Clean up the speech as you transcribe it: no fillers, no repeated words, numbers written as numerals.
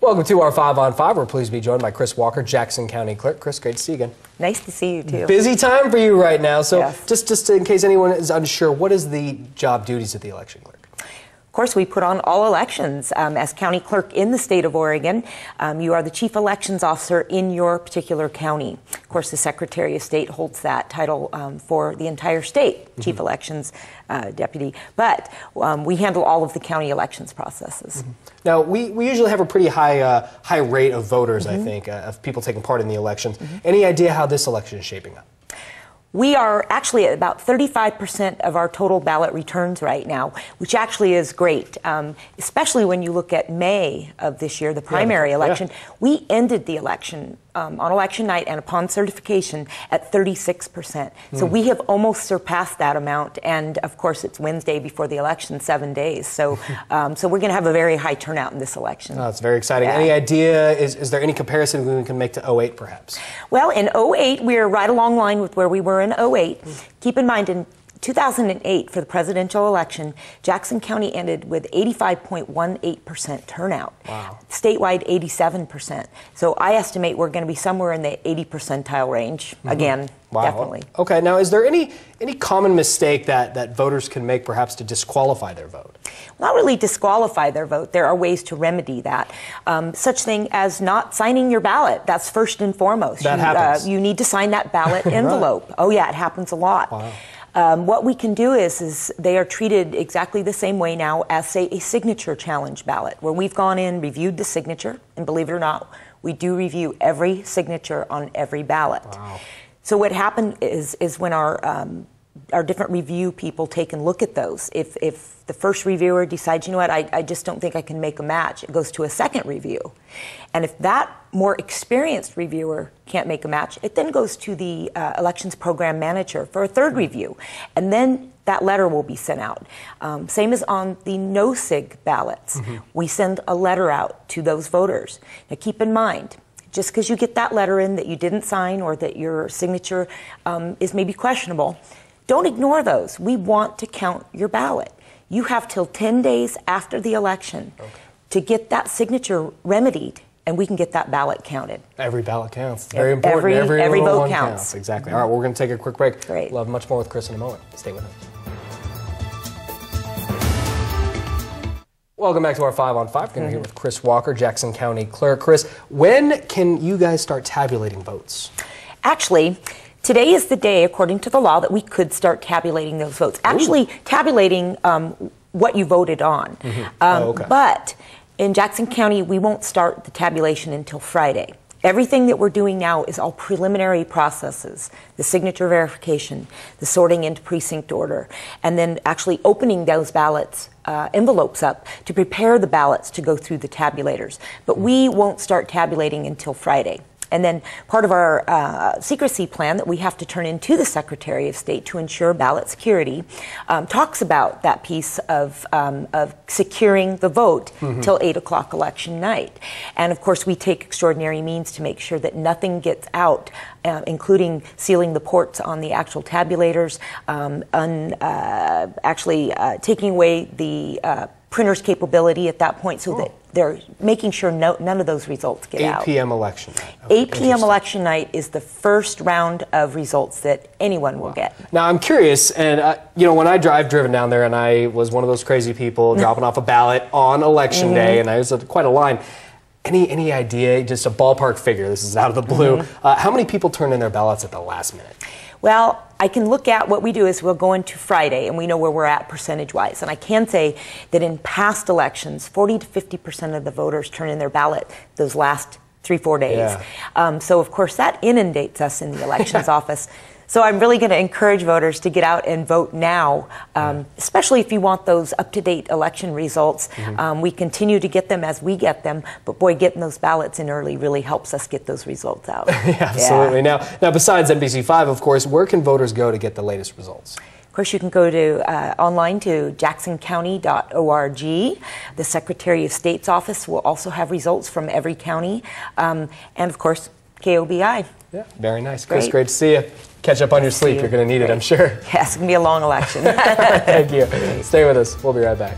Welcome to our 5 on 5. We're pleased to be joined by Chris Walker, Jackson County Clerk. Chris, great to see you again. Nice to see you too. Busy time for you right now. So yes. just in case anyone is unsure, what is the job duties of the election clerk? Of course, we put on all elections. As county clerk in the state of Oregon, you are the chief elections officer in your particular county. Of course, the Secretary of State holds that title for the entire state, chief elections deputy. But we handle all of the county elections processes. Now, we usually have a pretty high rate of voters, I think, of people taking part in the elections. Any idea how this election is shaping up? We are actually at about 35% of our total ballot returns right now, which actually is great, especially when you look at May of this year, the primary election. We ended the election on election night and upon certification at 36%. So we have almost surpassed that amount, and of course it's Wednesday before the election, 7 days. So so we're going to have a very high turnout in this election. Oh, it's very exciting. Any idea, is there any comparison we can make to 08 perhaps? Well, in 08, we're right along line with where we were in 08. Keep in mind, in 2008, for the presidential election, Jackson County ended with 85.18% turnout. Wow. Statewide, 87%. So I estimate we're going to be somewhere in the 80 percentile range again. Wow. Definitely. Okay. Now, is there any common mistake that voters can make, perhaps, to disqualify their vote? Not really disqualify their vote. There are ways to remedy that. Such thing as not signing your ballot. That's first and foremost. That happens. You need to sign that ballot envelope. Right. Oh yeah, it happens a lot. Wow. What we can do is they are treated exactly the same way now as, say, a signature challenge ballot, where we've gone in, reviewed the signature, and believe it or not, we do review every signature on every ballot. Wow. So what happened is when our different review people take and look at those, if the first reviewer decides, you know what, I just don't think I can make a match, it goes to a second review. And if that more experienced reviewer can't make a match, it then goes to the elections program manager for a third review. And then that letter will be sent out. Same as on the no-sig ballots. We send a letter out to those voters. Now keep in mind, just because you get that letter in that you didn't sign or that your signature is maybe questionable, don't ignore those. We want to count your ballot. You have till 10 days after the election to get that signature remedied, and we can get that ballot counted. Every ballot counts. It's very important. Every vote counts. Exactly. All right, well, we're going to take a quick break. Great. We'll have much more with Chris in a moment. Stay with us. Welcome back to our 5 on 5. We're going to be here with Chris Walker, Jackson County Clerk. Chris, when can you guys start tabulating votes? Actually, today is the day, according to the law, that we could start tabulating those votes. Actually, tabulating what you voted on. But in Jackson County, we won't start the tabulation until Friday. Everything that we're doing now is all preliminary processes, the signature verification, the sorting into precinct order, and then actually opening those ballots, envelopes up to prepare the ballots to go through the tabulators. But we won't start tabulating until Friday. And then part of our secrecy plan that we have to turn into the Secretary of State to ensure ballot security talks about that piece of securing the vote till 8 o'clock election night. And of course, we take extraordinary means to make sure that nothing gets out, including sealing the ports on the actual tabulators, actually taking away the printer's capability at that point so that they're making sure none of those results get out. 8 p.m. election night. 8 p.m. election night is the first round of results that anyone will get. Now, I'm curious, and you know, when I've driven down there, and I was one of those crazy people dropping off a ballot on election day, and I was quite a line. Any idea, just a ballpark figure, this is out of the blue, how many people turn in their ballots at the last minute? Well, I can look at what we do is we'll go into Friday and we know where we're at percentage-wise. And I can say that in past elections, 40 to 50% of the voters turn in their ballot those last 3-4 days. Yeah. So, of course, that inundates us in the elections office. So I'm really going to encourage voters to get out and vote now, especially if you want those up-to-date election results. We continue to get them as we get them, but boy, getting those ballots in early really helps us get those results out. Yeah, absolutely. Now, besides NBC5, of course, where can voters go to get the latest results? Of course, you can go to online to jacksoncounty.org. The Secretary of State's office will also have results from every county, and of course, KOBI. Yeah, very nice. Chris, great to see you. Catch up on your sleep. You're going to need it, I'm sure. Yes, it's going to be a long election. Thank you. Stay with us. We'll be right back.